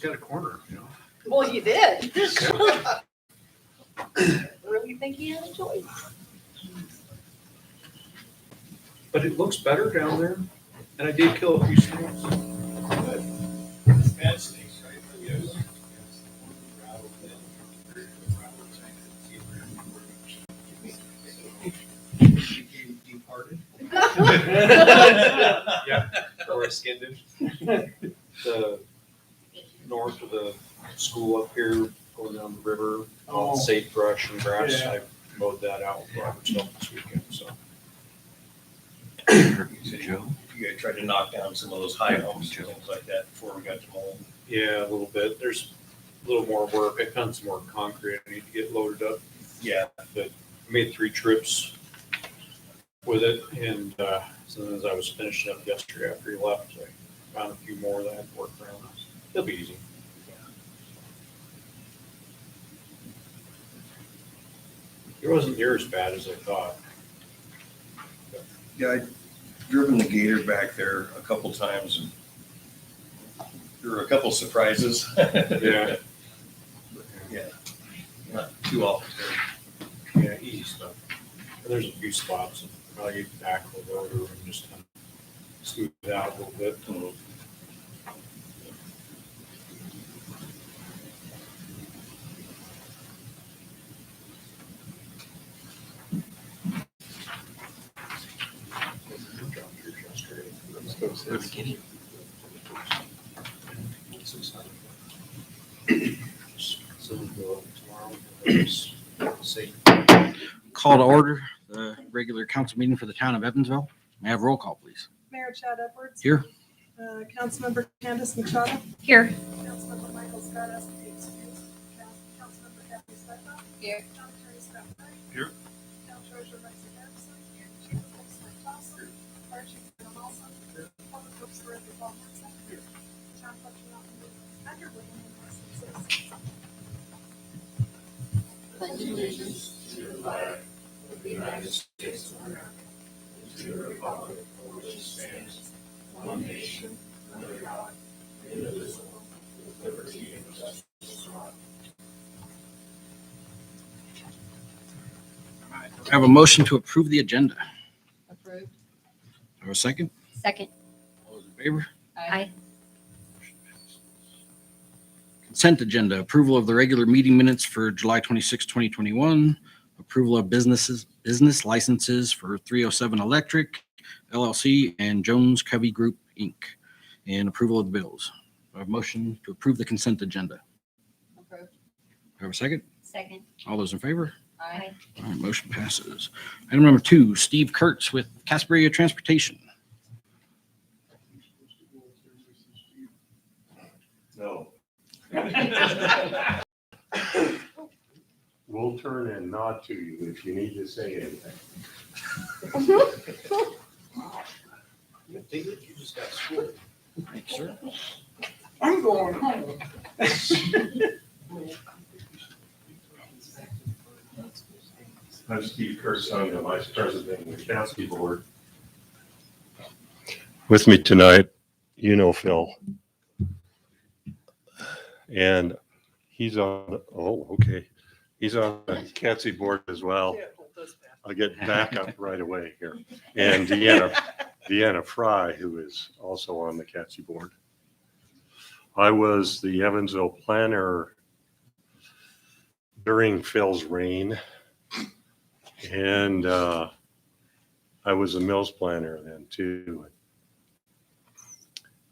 got a corner, Well, you did. Really think he had a choice? But it looks better down there, and I did kill a few snakes. Bad snakes, right? Yes. Departed. Yeah, Or skinned it. the north of the school up here, going down the river, all sagebrush and grass. Yeah. I mowed that out with Robert's help this weekend, so. You guys tried to knock down some of those high homes and things like that before we got to mold. Yeah, a little bit. There's a little more work. I found some more concrete I need to get loaded up. Yeah. But I made 3 trips with it, and so as I was finishing up yesterday after he left, I found a few more that I had to work around. It'll be easy. It wasn't near as bad as I thought. Yeah, I'd driven the Gator back there a couple times and there were a couple surprises. Yeah. Yeah, not too often. Yeah, easy stuff. And there's a few spots that probably get back a little over and just kind of smooth it out a little bit. Call to order the regular council meeting for the town of Evansville. May I have roll call, please? Mayor Chad Edwards. Here. Councilmember Candace Machado. Here. Councilmember Michael Scott asked to be excused. Councilmember Kathy Stefan. Here. County Attorney Scott Knight. Here. County Treasurer Lexi Harrison. Chief of Police Mike Thompson. Fire Chief Sam Olson. Public Works Director Paul Hanson. Town Collector Malcolm Patrick William and President Citizens. Pledge allegiance to the flag of the United States of America, and to the republic for which it stands, one nation, under God, indivisible, with liberty and justice for all. I have a motion to approve the agenda. approved. I have a second. Second. All those in favor? Aye. Consent agenda, approval of the regular meeting minutes for July 26, 2021, approval of business licenses for 307 Electric LLC and Jones Covey Group, Inc., and approval of the bills. I have a motion to approve the consent agenda. Approved. I have a second. Second. All those in favor? Aye. All right, motion passes. Item number 2, Steve Kurtz with Casper Transportation. No. We'll turn and nod to you if you need to say anything. You just got schooled. Thanks, sir. I'm going home. I'm Steve Kurtz, I'm the Vice President of the County Board. With me tonight, you know Phil. And he's on, he's on the CATSI board as well. I'll get back up right away here. And Deanna Fry, who is also on the CATSI board. I was the Evansville planner during Phil's reign. And I was a Mills planner then too.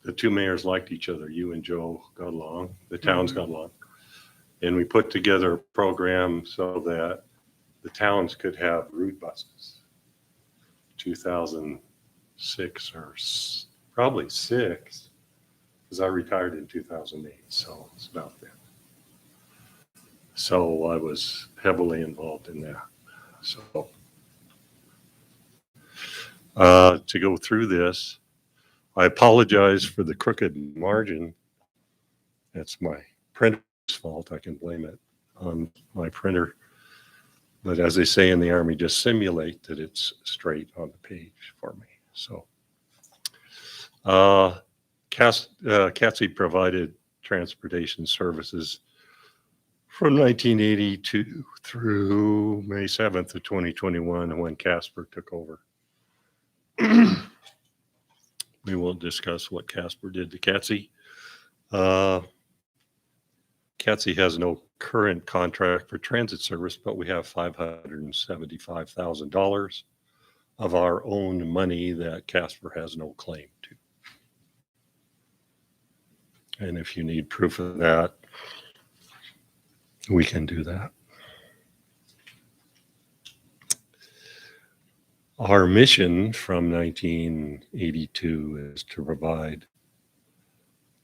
The two mayors liked each other. You and Joe got along. The towns got along. And we put together a program so that the towns could have route buses. 2006 or probably 6, because I retired in 2008. So it's about that. So I was heavily involved in that. So to go through this, I apologize for the crooked margin. That's my printer's fault. I can blame it on my printer. But as they say in the Army, just simulate that it's straight on the page for me. So CATSI provided transportation services from 1982 through May 7th of 2021 when Casper took over. We won't discuss what Casper did to Catsy. Catsy has no current contract for transit service, but we have $575,000 of our own money that Casper has no claim to. And if you need proof of that, we can do that. Our mission from 1982 is to provide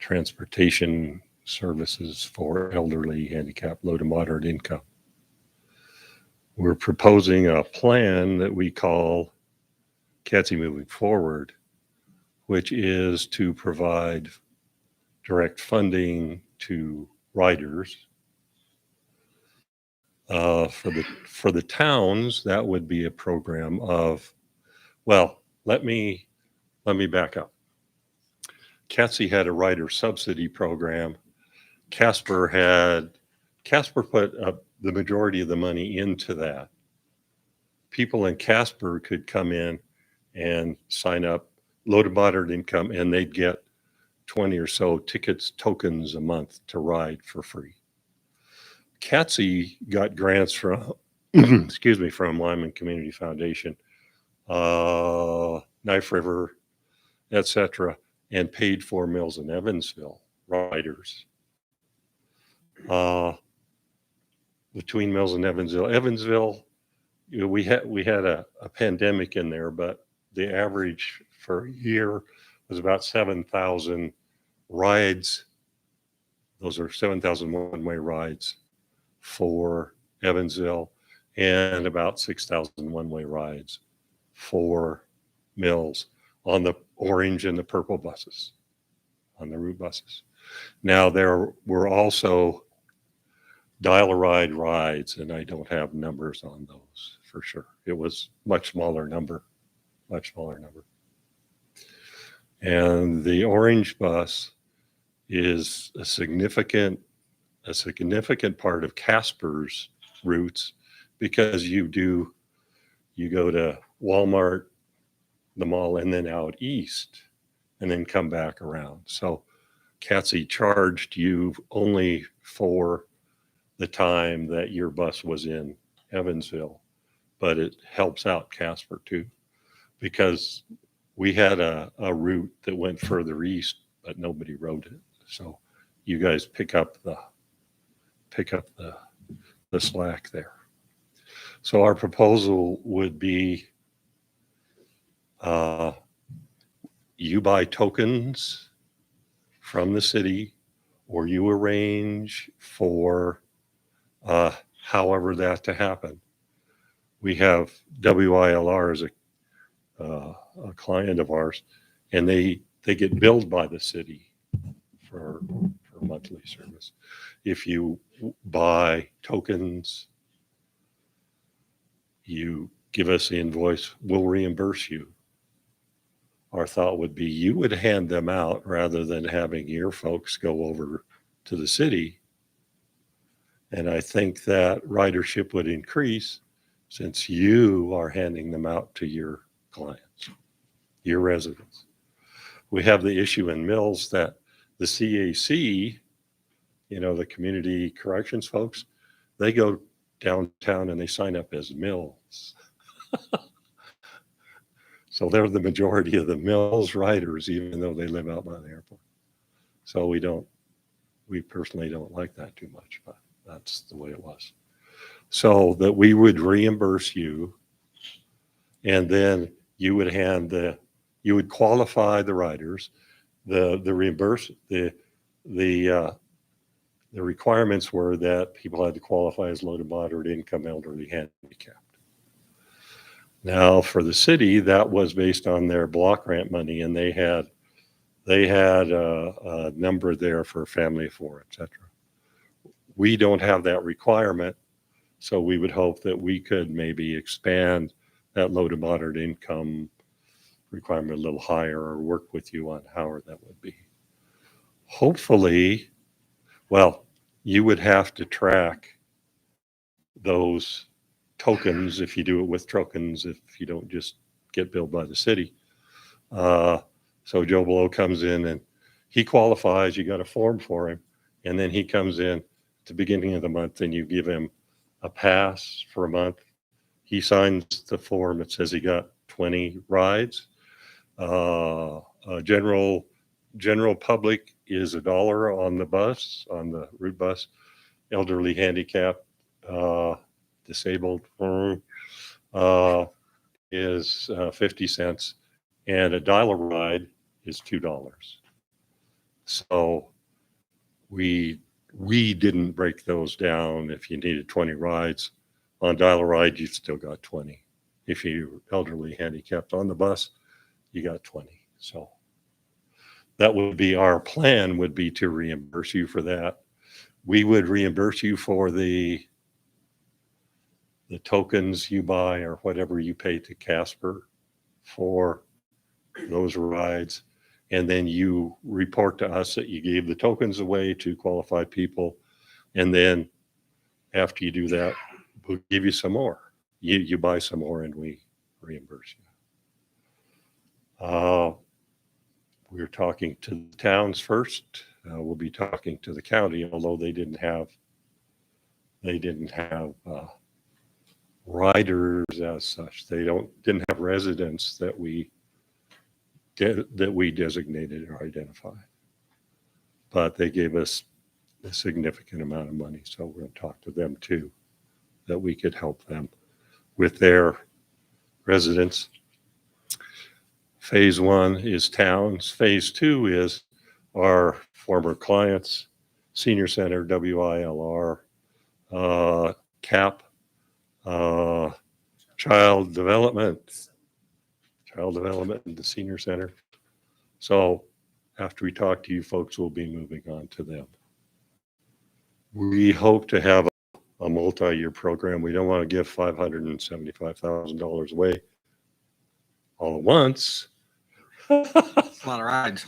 transportation services for elderly, handicapped, low to moderate income. We're proposing a plan that we call Catsy Moving Forward, which is to provide direct funding to riders. For the towns, that would be a program of, well, let me back up. Catsy had a rider subsidy program. Casper put up the majority of the money into that. People in Casper could come in and sign up, low to moderate income, and they'd get 20 or so tokens a month to ride for free. Catsy got grants from, from Lyman Community Foundation, Knife River, etc., and paid for Mills and Evansville riders. Between Mills and Evansville, we had a pandemic in there, but the average for a year was about 7,000 rides. Those are 7,000 one-way rides for Evansville, and about 6,000 one-way rides for Mills on the orange and the purple buses, on the route buses. Now there were also dial-a-ride rides, and I don't have numbers on those for sure. It was much smaller number. And the orange bus is a significant part of Casper's routes, because you go to Walmart, the mall, and then out east, and then come back around. So Catsy charged you only for the time that your bus was in Evansville, but it helps out Casper too, because we had a route that went further east, but nobody rode it. So you guys pick up the slack there. So our proposal would be you buy tokens from the city, or you arrange for however that to happen. We have WILR as a client of ours, and they get billed by the city for monthly service. If you buy tokens, you give us the invoice, we'll reimburse you. Our thought would be you would hand them out rather than having your folks go over to the city. And I think that ridership would increase since you are handing them out to your clients, your residents. We have the issue in Mills that the CAC, the community corrections folks, they go downtown and they sign up as Mills. So they're the majority of the Mills riders, even though they live out by the airport. So we personally don't like that too much, but that's the way it was. So that we would reimburse you, and then you would qualify the riders. The requirements were that people had to qualify as low to moderate income, elderly, handicapped. Now for the city, that was based on their block grant money, and they had a number there for family of four, etc. We don't have that requirement, so we would hope that we could maybe expand that low to moderate income requirement a little higher, or work with you on how that would be. Hopefully, Well, you would have to track those tokens if you do it with tokens, if you don't just get billed by the city. So Joe Blow comes in and he qualifies, you got a form for him, and then he comes in at the beginning of the month and you give him a pass for a month. He signs the form. It says he got 20 rides. General public is $1 on the bus, on the route bus. Elderly, handicapped, disabled is 50 cents, and a dollar ride is $2. So we didn't break those down. If you needed 20 rides on dollar ride, you still got 20. If you elderly, handicapped on the bus, you got 20. So that would be our plan, would be to reimburse you for that. We would reimburse you for the tokens you buy or whatever you pay to Casper for those rides. And then you report to us that you gave the tokens away to qualified people. And then after you do that, we'll give you some more. You buy some more and we reimburse you. We're talking to the towns first. We'll be talking to the county, although they didn't have riders as such. They didn't have residents that we designated or identified. But they gave us a significant amount of money, so we're going to talk to them too, that we could help them with their residents. Phase 1 is towns. Phase 2 is our former clients, Senior Center, WILR, CAP, Child Development in the Senior Center. So after we talk to you folks, we'll be moving on to them. We hope to have a multi-year program. We don't want to give $575,000 away all at once. It's a lot of rides.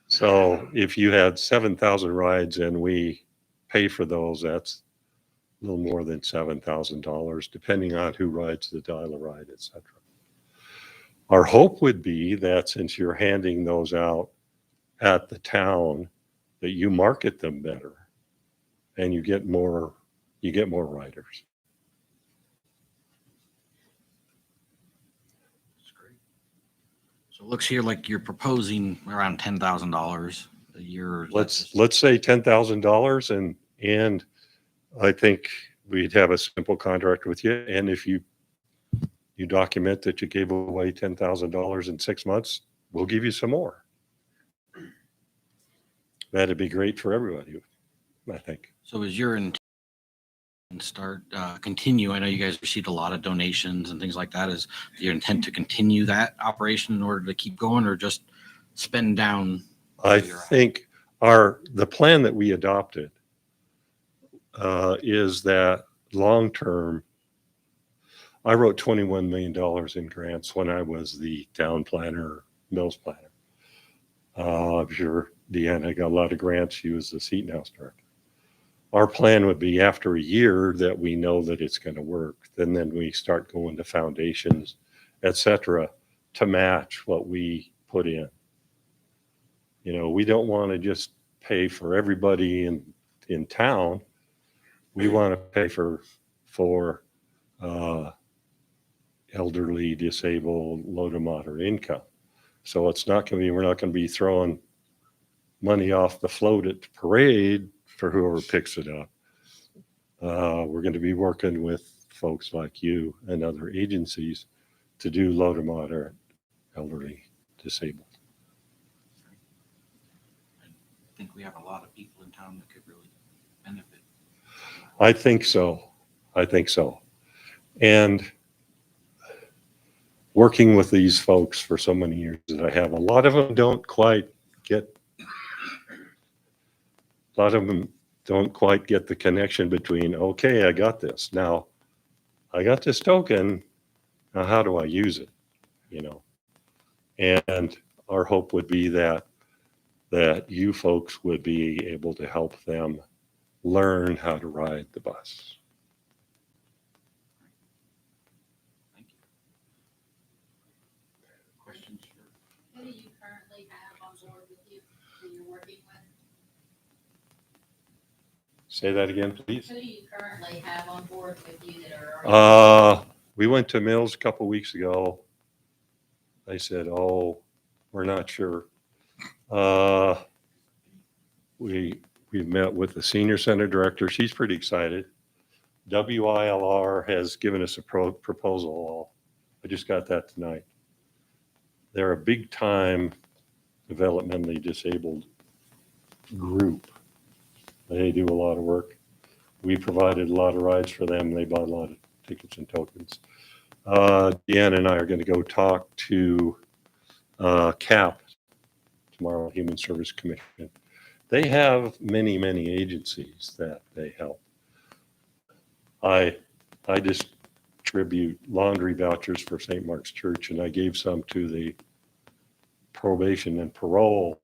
So if you had 7,000 rides and we pay for those, that's a little more than $7,000, depending on who rides the dial-a ride, etc. Our hope would be that since you're handing those out at the town, that you market them better and you get more riders. That's great. So it looks here like you're proposing around $10,000 a year. Let's say $10,000, and I think we'd have a simple contract with you. And if you document that you gave away $10,000 in 6 months, we'll give you some more. That'd be great for everybody, I think. So is your intent to continue? I know you guys received a lot of donations and things like that. Is your intent to continue that operation in order to keep going, or just spend down? I think the plan that we adopted is that long term. I wrote $21 million in grants when I was the town planner, mills planner. I'm sure Deanna got a lot of grants. She was the Seton House director. Our plan would be after a year that we know that it's going to work, then we start going to foundations, etc., to match what we put in. You know, we don't want to just pay for everybody in town. We want to pay for elderly, disabled, low to moderate income. So it's not going to be, we're not going to be throwing money off the float at the parade for whoever picks it up. We're going to be working with folks like you and other agencies to do low to moderate, elderly, disabled. I think we have a lot of people in town that could really benefit. I think so. And working with these folks for so many years that I have, a lot of them don't quite get the connection between, okay, I got this. Now I got this token. Now how do I use it? You know, and our hope would be that that you folks would be able to help them learn how to ride the bus. Thank you. Questions? Who do you currently have on board with you, who you're working with? Say that again, please. Who do you currently have on board with you that are already? We went to Mills a couple weeks ago. They said, "Oh, we're not sure." We've met with the senior center director. She's pretty excited. WILR has given us a proposal. I just got that tonight. They're a big time developmentally disabled group. They do a lot of work. We provided a lot of rides for them. They bought a lot of tickets and tokens. Deanna and I are going to go talk to CAP tomorrow, Human Service Commission. They have many, many agencies that they help. I distribute laundry vouchers for St. Mark's Church, and I gave some to the probation and parole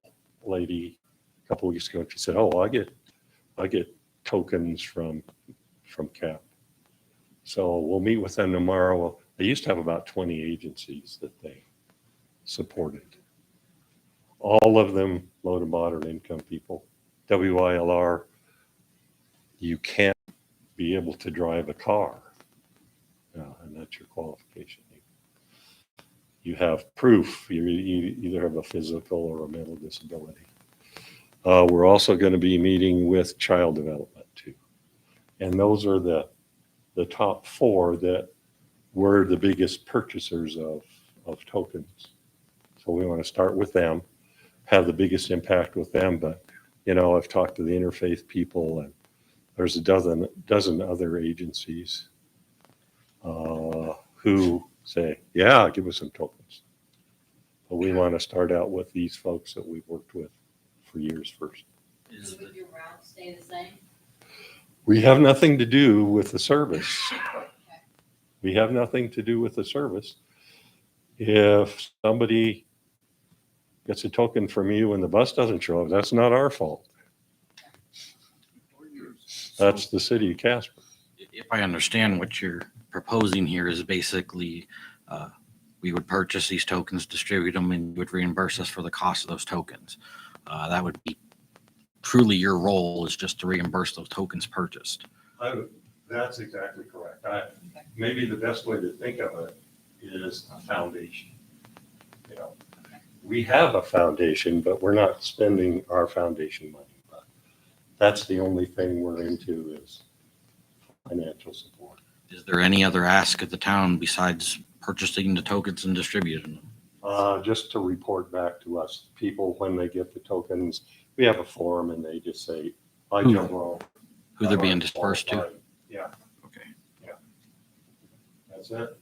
lady a couple of weeks ago. And she said, "Oh, I get tokens from CAP." So we'll meet with them tomorrow. They used to have about 20 agencies that they supported. All of them low to moderate income people. WILR, you can't be able to drive a car. And that's your qualification. You have proof. You either have a physical or a mental disability. We're also going to be meeting with child development too. And those are the top four that were the biggest purchasers of tokens. So we want to start with them, have the biggest impact with them. But, I've talked to the interfaith people, and there's a dozen other agencies who say, "Yeah, give us some tokens." But we want to start out with these folks that we've worked with for years first. Would your route stay the same? We have nothing to do with the service. We have nothing to do with the service. If somebody gets a token from you and the bus doesn't show up, that's not our fault. That's the city of Casper. If I understand what you're proposing here is basically we would purchase these tokens, distribute them, and you would reimburse us for the cost of those tokens. That would be truly your role, is just to reimburse those tokens purchased. That's exactly correct. Maybe the best way to think of it is a foundation. We have a foundation, but we're not spending our foundation money. But that's the only thing we're into is financial support. Is there any other ask of the town besides purchasing the tokens and distributing them? Just to report back to us, people, when they get the tokens, we have a form and they just say, "I jump wrong." Who they're being dispersed to? Yeah. Okay. Yeah. That's it.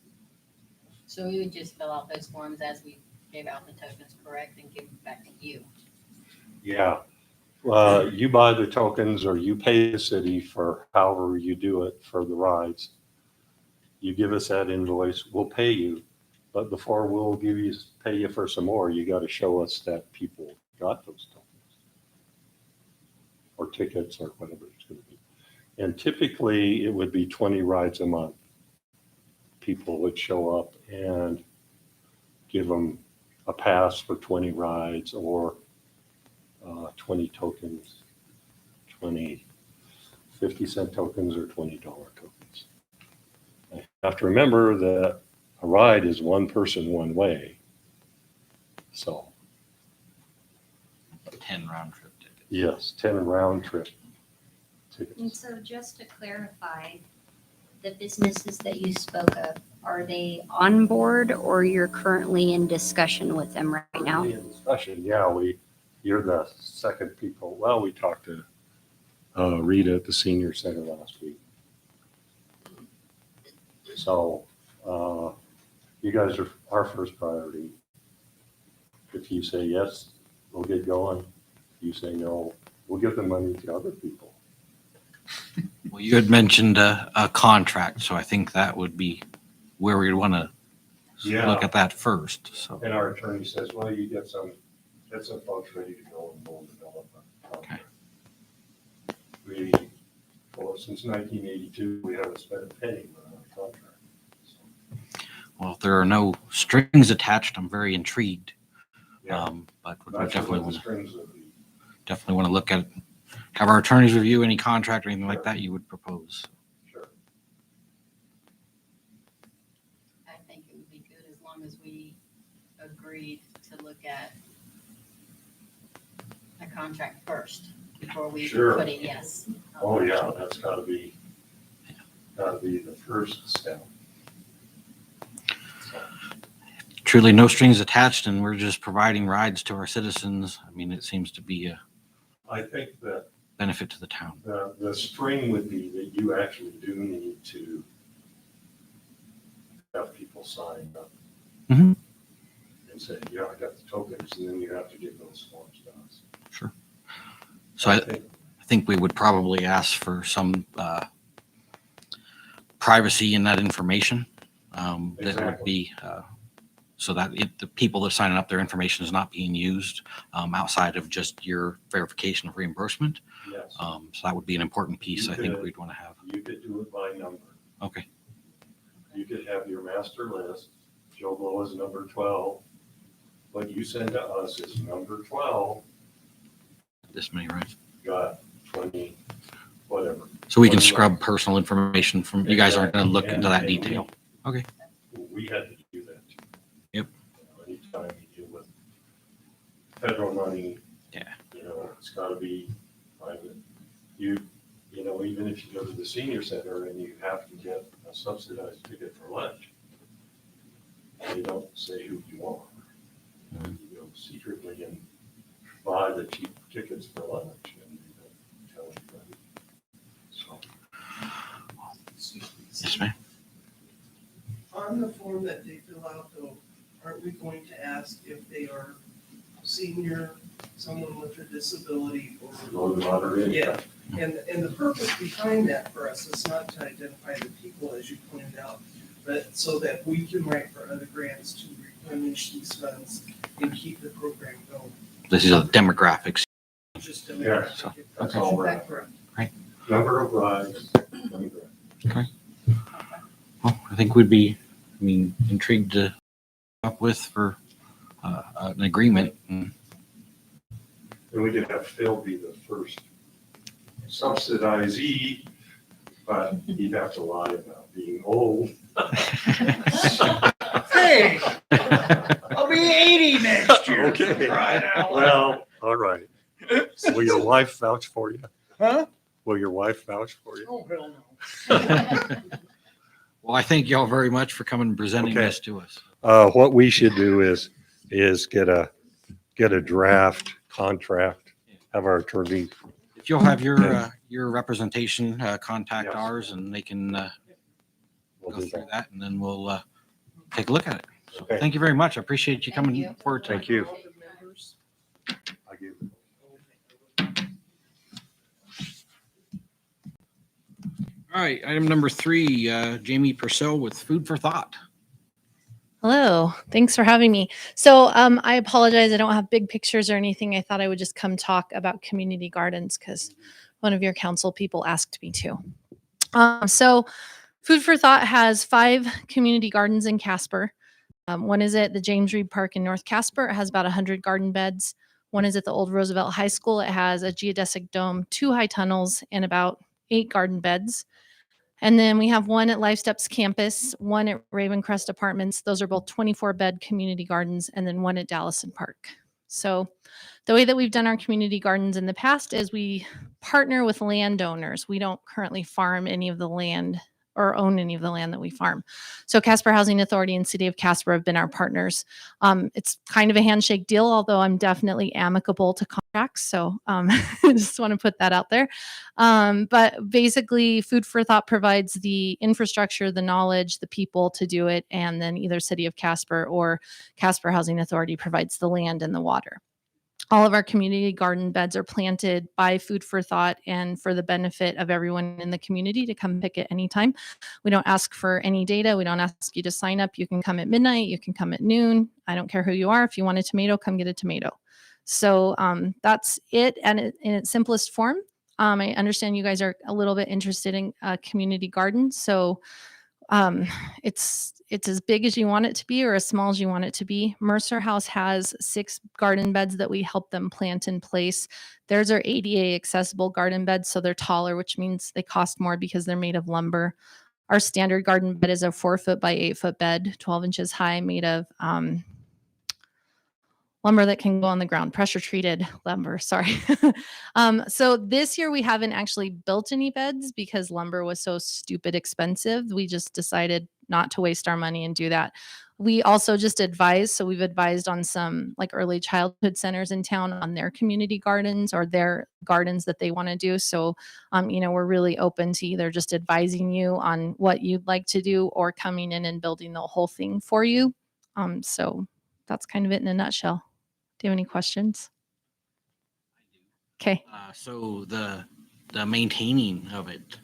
So we would just fill out those forms as we gave out the tokens, correct, and give them back to you? Yeah. You buy the tokens or you pay the city for however you do it for the rides. You give us that invoice, we'll pay you. But before we'll pay you for some more, you got to show us that people got those tokens or tickets or whatever it's going to be. And typically it would be 20 rides a month. People would show up and give them a pass for 20 rides or 20 tokens, 20 50-cent tokens or $20 tokens. You have to remember that a ride is one person, one way. So 10 round trip tickets. yes, 10 round trip And tickets. so just to clarify, the businesses that you spoke of, are they on board or you're currently in discussion with them right now? In discussion, yeah, you're the second people. Well, we talked to Rita at the senior center last week. So you guys are our first priority. If you say yes, we'll get going. If you say no, we'll give the money to other people. Well, you had mentioned a contract, so I think that would be where we'd want to Yeah. look at that first. So And our attorney says, well, you get some That's a folks ready to go and we'll develop a contract. Since 1982, we haven't spent a penny on our contract. So, Well, if there are no strings attached, I'm very intrigued. yeah, But we not sure definitely what the want to strings will be. look at, have our attorneys review any contract or anything like that you would propose. Sure. I think it would be good as long as we agreed to look at a contract first before we Sure. put a yes. Oh, yeah, that's gotta be the first step. So, Truly no strings attached, and we're just providing rides to our citizens. I mean, it seems to be a I think that benefit to the town. the string would be that you actually do need to have people sign up. Mhm. And say, yeah, I got the tokens, and then you have to give those forms to us. So I think we would probably ask for some privacy in that information. That would Exactly. be so that the people that are signing up, their information is not being used outside of just your verification of reimbursement. Yes, So that would be an important piece I think Okay. we'd want to have. you could do it by number. Okay. You could have your master list, Joe Blow is number 12. What you send to us is number 12, This many, right? got 20, whatever. So we can scrub personal information from, you guys aren't going to look into that detail. We had to do that too. Yep. Anytime you deal with federal money. Yeah. It's gotta be private. You know, even if you go to the senior center and you have to get a subsidized ticket for lunch, they don't say who you are. You go secretly and buy the cheap tickets for lunch and they don't tell anybody. So, Yes, ma'am. On the form that they fill out though, aren't we going to ask if they are senior, someone with a disability or? go to the lottery. Yeah, and the purpose behind that for us is not to identify the people, as you pointed out, but so that we can write for other grants to replenish these funds and keep the program going. This is a demographics. Just to Yeah, make so, that's Is all we're that at. correct? Number of rides, 20 grand. Well, I think we'd be, intrigued to come up with for an agreement. And we could have Phil be the first subsidizee, but he'd have to lie about being old. Hey, I'll be 80 next year. Okay. Right out. Well, all right. Will your wife vouch for you? Huh? Will your wife vouch for you? Oh, hell no. Well, I thank y'all very much for coming and presenting Okay. this to us. What we should do is get a draft contract, have our attorney. If you'll have your representation, contact Yes. ours and they can We'll go do through that. that and then we'll take a look at it. So Okay. thank you very much. I appreciate you Thank coming you. forward tonight. Thank you. All the members. I give- All right, item number 3, Jamie Purcell with Food for Thought. Hello, thanks for having me. So I apologize, I don't have big pictures or anything. I thought I would just come talk about community gardens because one of your council people asked me to. So Food for Thought has 5 community gardens in Casper. One is at the James Reed Park in North Casper. It has about 100 garden beds. One is at the Old Roosevelt High School. It has a geodesic dome, 2 high tunnels, and about 8 garden beds. And then we have one at Life Steps campus, one at Ravencrest Apartments. Those are both 24-bed community gardens, and then one at Dallison Park. So the way that we've done our community gardens in the past is we partner with landowners. We don't currently farm any of the land or own any of the land that we farm. So Casper Housing Authority and City of Casper have been our partners. It's kind of a handshake deal, although I'm definitely amicable to contracts. So I just want to put that out there. But basically, Food for Thought provides the infrastructure, the knowledge, the people to do it, and then either City of Casper or Casper Housing Authority provides the land and the water. All of our community garden beds are planted by Food for Thought and for the benefit of everyone in the community to come pick it anytime. We don't ask for any data. We don't ask you to sign up. You can come at midnight. You can come at noon. I don't care who you are. If you want a tomato, come get a tomato. So that's it, and in its simplest form. I understand you guys are a little bit interested in a community garden, so um, it's as big as you want it to be or as small as you want it to be. Mercer House has 6 garden beds that we help them plant in place. Theirs are ADA accessible garden beds, so they're taller, which means they cost more because they're made of lumber. Our standard garden bed is a 4-foot by 8-foot bed, 12 inches high, made of lumber that can go on the ground, pressure treated lumber, sorry. So this year we haven't actually built any beds because lumber was so stupid expensive. We just decided not to waste our money and do that. We also just advise, so we've advised on some like early childhood centers in town on their community gardens or their gardens that they want to do. So, we're really open to either just advising you on what you'd like to do or coming in and building the whole thing for you. So that's kind of it in a nutshell. Do you have any questions? Okay. So the maintaining of it,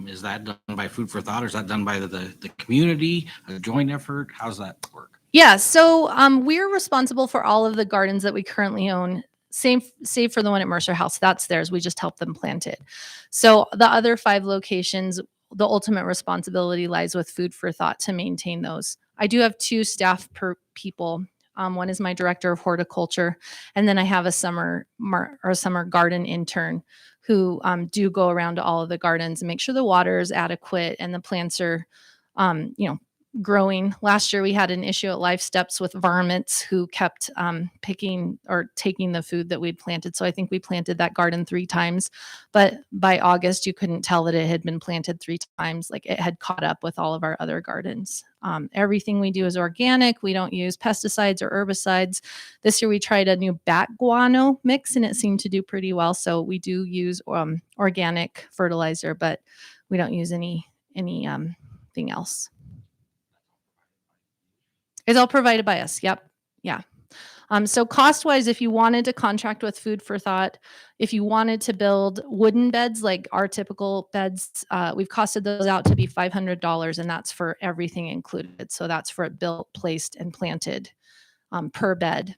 is that done by Food for Thought or is that done by the community, a joint effort? How's that work? Yeah. So we're responsible for all of the gardens that we currently own. Save for the one at Mercer House. That's theirs. We just help them plant it. So the other 5 locations, the ultimate responsibility lies with Food for Thought to maintain those. I do have 2 staff per people. One is my director of horticulture, and then I have a summer garden intern who do go around to all of the gardens and make sure the water is adequate and the plants are, growing. Last year we had an issue at Life Steps with varmints who kept picking or taking the food that we'd planted. So I think we planted that garden 3 times, but by August you couldn't tell that it had been planted 3 times. Like it had caught up with all of our other gardens. Everything we do is organic. We don't use pesticides or herbicides. This year we tried a new bat guano mix and it seemed to do pretty well. So we do use organic fertilizer, but we don't use anything else. It's all provided by us. Yep. Yeah. So cost-wise, if you wanted to contract with Food for Thought, if you wanted to build wooden beds like our typical beds, we've costed those out to be $500, and that's for everything included. So that's for it built, placed, and planted per bed.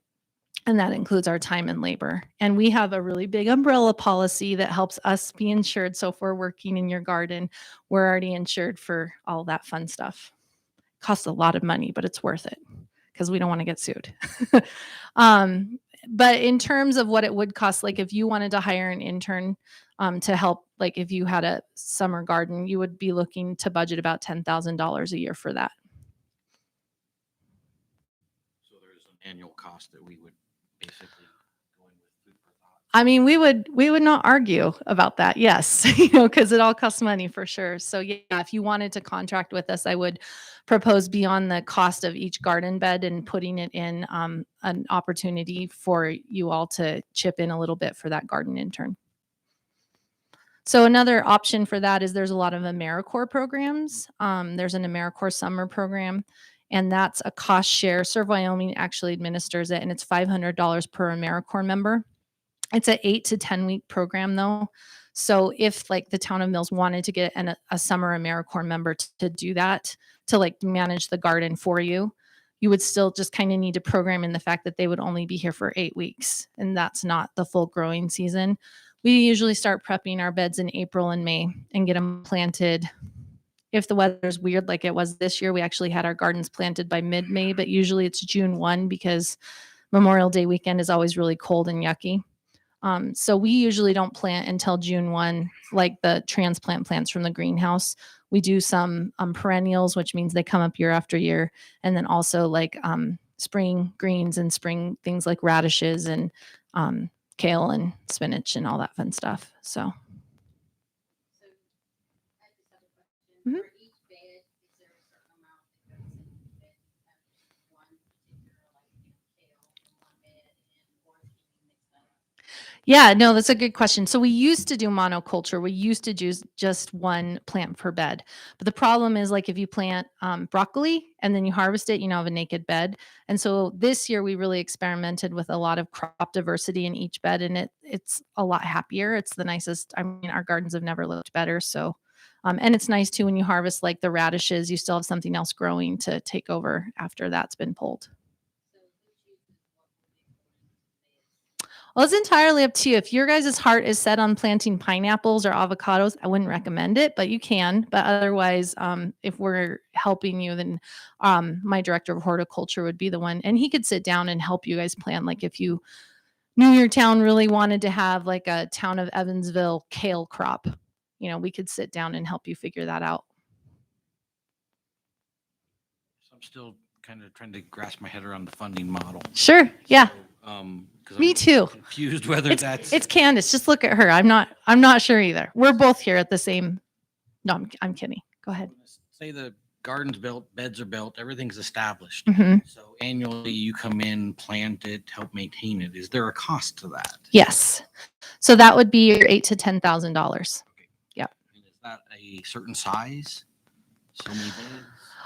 And that includes our time and labor. And we have a really big umbrella policy that helps us be insured. So if we're working in your garden, we're already insured for all that fun stuff. Costs a lot of money, but it's worth it because we don't want to get sued. But in terms of what it would cost, like if you wanted to hire an intern to help, like if you had a summer garden, you would be looking to budget about $10,000 a year for that. So there's an annual cost that we would basically go in with Food for Thought. I mean, we would not argue about that. Yes, because it all costs money for sure. So yeah, if you wanted to contract with us, I would propose beyond the cost of each garden bed and putting it in an opportunity for you all to chip in a little bit for that garden intern. So another option for that is there's a lot of Americorps programs. There's an Americorps summer program, and that's a cost share. Serve Wyoming actually administers it, and it's $500 per Americorps member. It's an 8 to 10 week program though. So if like the town of Mills wanted to get a summer Americorps member to do that, to like manage the garden for you, you would still just kind of need to program in the fact that they would only be here for 8 weeks. And that's not the full growing season. We usually start prepping our beds in April and May and get them planted. If the weather's weird like it was this year, we actually had our gardens planted by mid-May, but usually it's June 1 because Memorial Day weekend is always really cold and yucky. So we usually don't plant until June 1, like the transplant plants from the greenhouse. We do some perennials, which means they come up year after year. And then also like spring greens and spring things like radishes and kale and spinach and all that fun stuff. So. Mhm. For each bed, is there a certain amount that goes in each bed? One particular, like, kale in one bed, or can you mix that up? Yeah, no, that's a good question. So we used to do monoculture. We used to do just one plant per bed. But the problem is like if you plant broccoli and then you harvest it, you now have a naked bed. And so this year we really experimented with a lot of crop diversity in each bed, and it's a lot happier. It's the nicest. I mean, our gardens have never looked better. So, and it's nice too when you harvest like the radishes, you still have something else growing to take over after that's been pulled. So who chooses what will be going into the beds? Well, it's entirely up to you. If your guys' heart is set on planting pineapples or avocados, I wouldn't recommend it, but you can. But otherwise, if we're helping you, then my director of horticulture would be the one, and he could sit down and help you guys plan. Like if you knew your town really wanted to have like a town of Evansville kale crop, we could sit down and help you figure that out. So I'm still kind of trying to grasp my head around the funding model. Sure. Yeah. So, 'cause Me I'm too. confused whether that's It's Candace. Just look at her. I'm not sure either. We're both here at the same. No, I'm kidding. Go ahead. say the garden's built, beds are built, everything's established. Mhm. So annually you come in, plant it, help maintain it. Is there a cost to that? Yes. So that would be your $8,000 to $10,000. Yep. And is that a certain size? So many beds?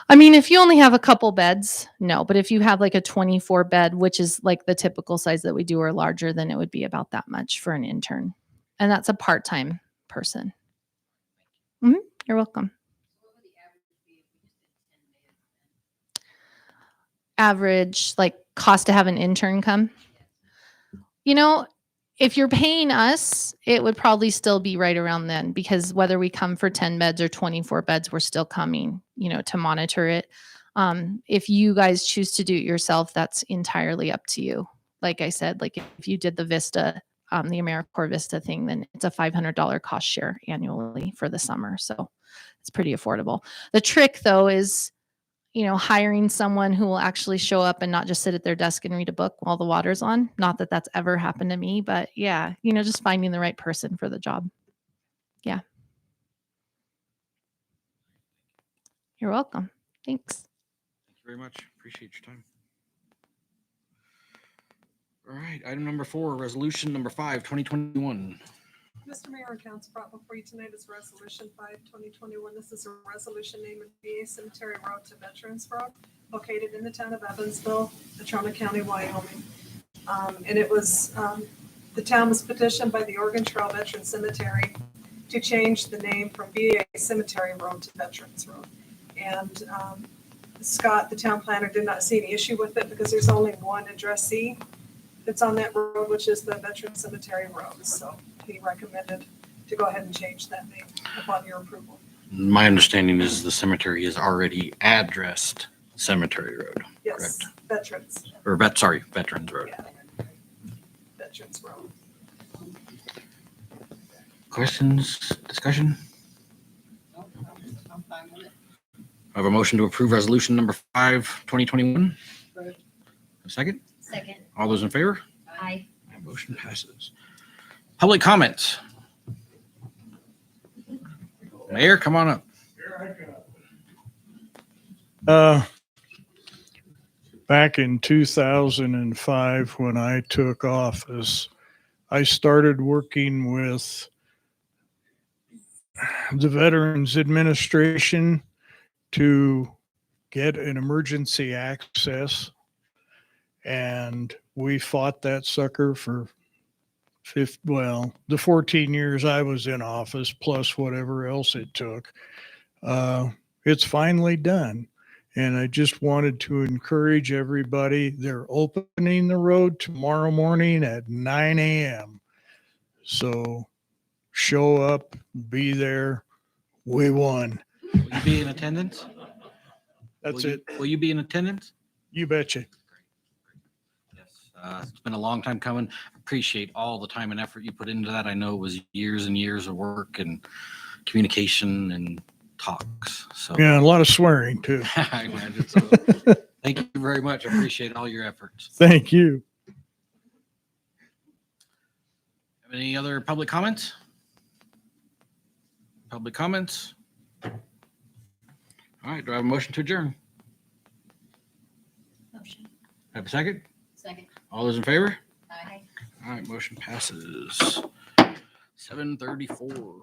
I mean, if you only have a couple beds, no. But if you have like a 24 bed, which is like the typical size that we do, or larger, then it would be about that much for an intern. And that's a part-time person. You're welcome. Average, like cost to have an intern come? If you're paying us, it would probably still be right around then, because whether we come for 10 beds or 24 beds, we're still coming, to monitor it. If you guys choose to do it yourself, that's entirely up to you. Like I said, like if you did the Vista, the Americorps Vista thing, then it's a $500 cost share annually for the summer. So it's pretty affordable. The trick though is, hiring someone who will actually show up and not just sit at their desk and read a book while the water's on. Not that that's ever happened to me, but yeah, just finding the right person for the job. Yeah. You're welcome. Thanks. Thank you very much. Appreciate your time. All right, item number 4, resolution number 5, 2021. Mr. Mayor and Council, brought before you tonight is Resolution 5, 2021. This is a resolution naming VA Cemetery Road to Veterans Road, located in the town of Evansville, Natrona County, Wyoming. And it was, the town was petitioned by the Oregon Trail Veterans Cemetery to change the name from VA Cemetery Road to Veterans Road. And Scott, the town planner, did not see any issue with it because there's only one addressee that's on that road, which is the Veterans Cemetery Road. So he recommended to go ahead and change that name upon your approval. My understanding is the cemetery is already addressed Cemetery Road. Yes, Correct. Veterans. Or Veterans Road. Yeah. Veterans Road. Questions, discussion? I'm fine with it. I have a motion to approve resolution number 5, 2021. Right. A second? Second. All those in favor? Aye. Motion passes. Public comments. Mayor, come on up. Back in 2005, when I took office, I started working with the Veterans Administration to get an emergency access. And we fought that sucker for the 14 years I was in office, plus whatever else it took. It's finally done. And I just wanted to encourage everybody. They're opening the road tomorrow morning at 9 a.m. So show up, be there. We won. Will you be in attendance? That's Will it. Will you be in attendance? You betcha. Yes. It's been a long time coming. Appreciate all the time and effort you put into that. I know it was years and years of work and communication and talks. So Yeah, a lot of swearing too. I imagine so. Thank you very much. I appreciate all your efforts. Thank you. Have any other public comments? Public comments? All right, do I have a motion to adjourn? Motion. Have a second? Second. All those in favor? Aye. All right, motion passes. 7:34.